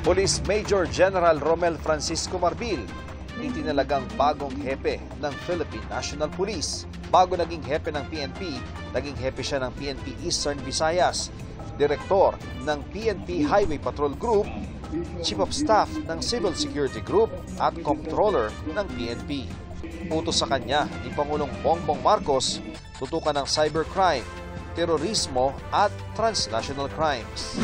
Police Major General Romel Francisco Marbil, itinalagang bagong hepe ng Philippine National Police. Bago naging hepe ng PNP, naging hepe siya ng PNP Eastern Visayas, Direktor ng PNP Highway Patrol Group, Chief of Staff ng Civil Security Group at Comptroller ng PNP. Utos sa kanya ni Pangulong Bongbong Marcos, tutukan ng cybercrime, terorismo at transnational crimes.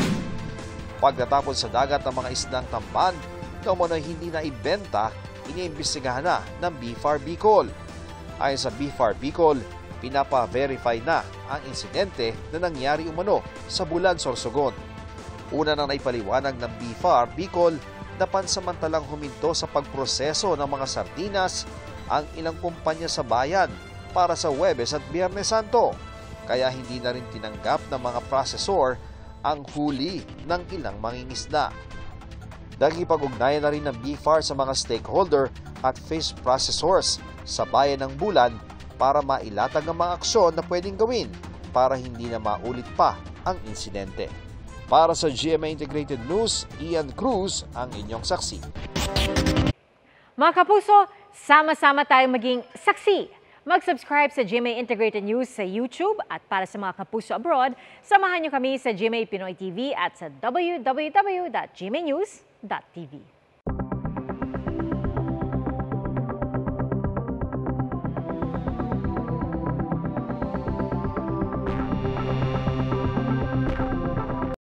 Pagtatapon sa dagat ng mga isdang tamban na umano'y hindi na ibenta, iniimbestigahan na ng BFAR Bicol. Ayon sa BFAR Bicol, pinapa-verify na ang insidente na nangyari umano sa Bulan, Sorsogon. Una nang naipaliwanag ng BFAR Bicol na pansamantalang huminto sa pagproseso ng mga sardinas ang ilang kumpanya sa bayan para sa Huwebes at Biyernes Santo, kaya hindi na rin tinanggap ng mga processor ang huli ng ilang mangingisda. Nakikipag-ugnayan na rin ng BFAR sa mga stakeholder at fish processors sa bayan ng Bulan para mailatag ang mga aksyon na pwedeng gawin para hindi na maulit pa ang insidente. Para sa GMA Integrated News, Ian Cruz ang inyong saksi. Mga kapuso, sama-sama tayong maging saksi. Mag-subscribe sa GMA Integrated News sa YouTube at para sa mga kapuso abroad, samahan niyo kami sa GMA Pinoy TV at sa www.gmanews.tv.